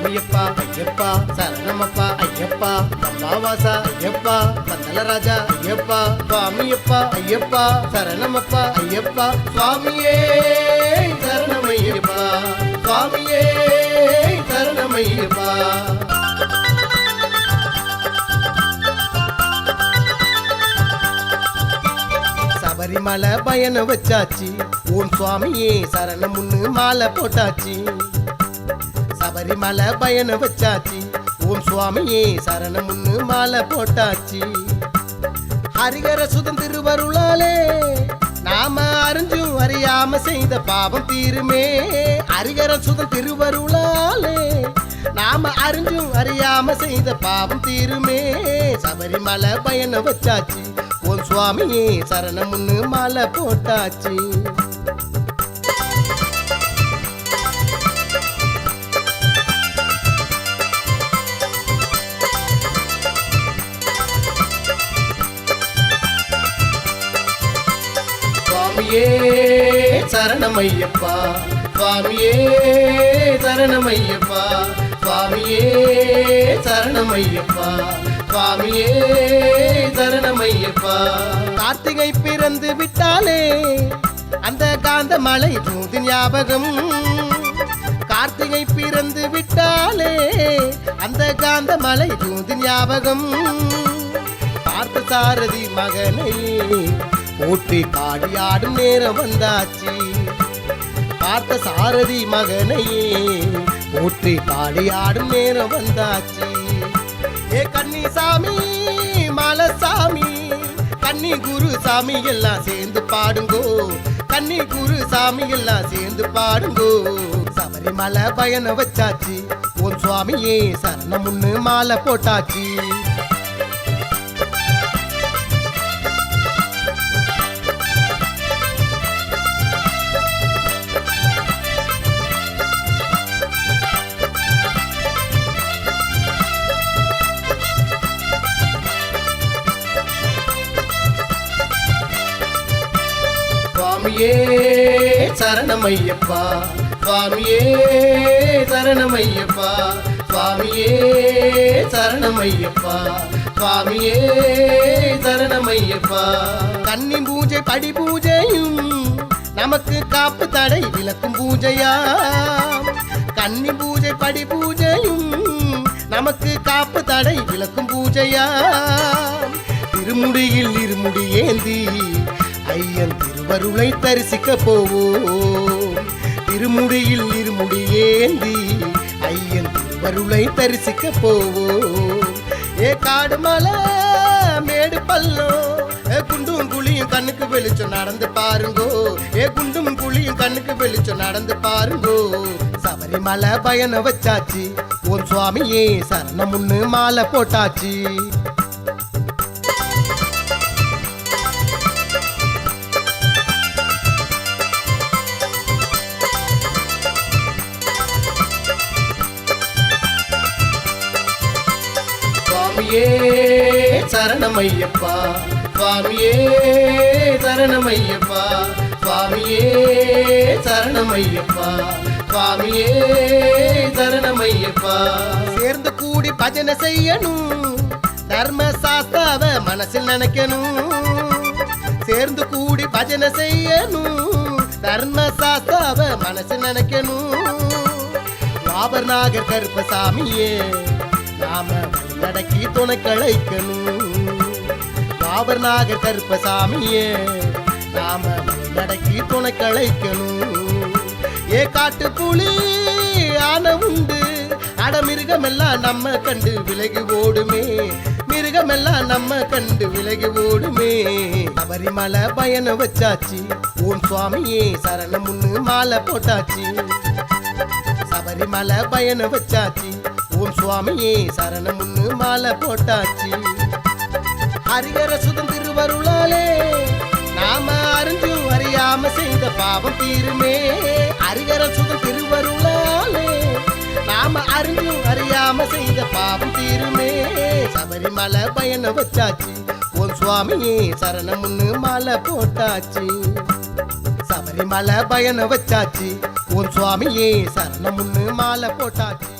சுவாமியப்பா ஐயப்பா சரணமப்பா ஐயப்பா பம்பாவாசா ஐயப்பா பந்தலராஜா ஐயப்பா சுவாமியப்பா ஐயப்பா சரணமப்பா ஐயப்பா சுவாமியே சரணமையப்பா சுவாமியே சரணமையப்பா சபரிமலை பயணம் வச்சாச்சு ஓம் சுவாமியே சரணமுன்னு மாலை போட்டாச்சு சபரிமலை பயணம் வச்சாச்சு ஓம் சுவாமியே சரணமுன்னு மாலை போட்டாச்சு ஹரிகர சுதன் திருவருளாலே நாம அறிஞ்சும் அறியாம செய்த பாவம் தீருமே ஹரிகர சுதன் திருவருளாலே நாம அறிஞ்சும் அறியாம செய்த பாவம் தீருமே சபரிமலை பயணம் வச்சாச்சு ஓம் சுவாமியே சரணமுன்னு மாலை போட்டாச்சு சுவாமியே சரணமையப்பா சுவாமியே சரணமையப்பா சுவாமியே சரணமையப்பா சுவாமியே சரணமையப்பா கார்த்திகை பிறந்து விட்டாலே அந்த காந்த மலை தூது ஞாபகம் கார்த்திகை பிறந்து விட்டாலே அந்த காந்த மலை தூது ஞாபகம் பார்த்த சாரதி மகனை போற்றி பாடி ஆடும் நேரம் வந்தாச்சு பார்த்த சாரதி மகனையே போற்றி பாடி ஆடும் நேரம் வந்தாச்சு ஏ கன்னிசாமி மலசாமி கன்னி குரு சாமி எல்லாம் சேர்ந்து பாடுங்கோ கன்னி குரு சாமி எல்லாம் சேர்ந்து பாடுங்கோ சபரிமலை பயணம் வச்சாச்சு ஓம் சுவாமியே சரணமுன்னு மாலை போட்டாச்சு சுவாமியே சரணமையப்பா சுவாமியே சரணமையப்பா சுவாமியே சரணமையப்பா சுவாமியே சரணமையப்பா கன்னி பூஜை படி பூஜையும் நமக்கு காப்பு தடை விளக்கும் பூஜையா கன்னி பூஜை படி பூஜையும் நமக்கு காப்பு தடை விளக்கும் பூஜையா திருமுடியில் இருமுடி ஏந்தி ஐயன் திருவருளை தரிசிக்க போவோம் திருமுடியில் இருமுடி ஏந்தி ஐயன் திருவருளை தரிசிக்க போவோம் ஏ காடு மலை மேடு பள்ளம் குண்டும் குழியும் கண்ணுக்கு வெளிச்சம் நடந்து பாருங்கோ ஏ குண்டும் குழியும் கண்ணுக்கு வெளிச்சம் நடந்து பாருங்கோ சபரிமலை பயணம் வச்சாச்சு ஓம் சுவாமியே சரணமுன்னு மாலை போட்டாச்சு சுவாமியே சரணமையப்பா சுவாமியே சரணமையப்பா சுவாமியே சரணமையப்பா சுவாமியே சரணமையப்பா சேர்ந்து கூடி பஜனை செய்யணும் தர்ம சாஸ்தாவ மனசில் நினைக்கணும் சேர்ந்து கூடி பஜனை செய்யணும் தர்ம சாஸ்தாவ மனசில் நினைக்கணும் வாபர்நாகர் கருப்பசாமியே நாம நடக்கி துணை கழைக்கணும் வாபர்நாகர் கருப்பசாமியே நாம நடக்கி துணை கழைக்கணும் ஏ காட்டு புலி ஆன உண்டு அட மிருகமெல்லாம் நம்ம கண்டு விலகி ஓடுமே மிருகமெல்லாம் நம்ம கண்டு விலகி ஓடுமே சபரிமலை பயணம் வச்சாச்சு ஓம் சுவாமியே சரணமுன்னு மாலை போட்டாச்சு சபரிமலை பயணம் வச்சாச்சு ஓம் சுவாமியே சரணமுன்னு மாலை போட்டாச்சு ஹரிகர சுதன் திருவருளாலே நாம அறிஞ்சும் அறியாம செய்த பாவம் தீருமே ஹரிகர சுதன் திருவருளாலே நாம அறிஞ்சும் அறியாம செய்த பாவம் தீருமே சபரிமலை பயணம் வச்சாச்சு ஓம் சுவாமியே சரணமுன்னு மாலை போட்டாச்சு சபரிமலை பயணம் வச்சாச்சு ஓம் சுவாமியே சரணமுன்னு மாலை போட்டாச்சு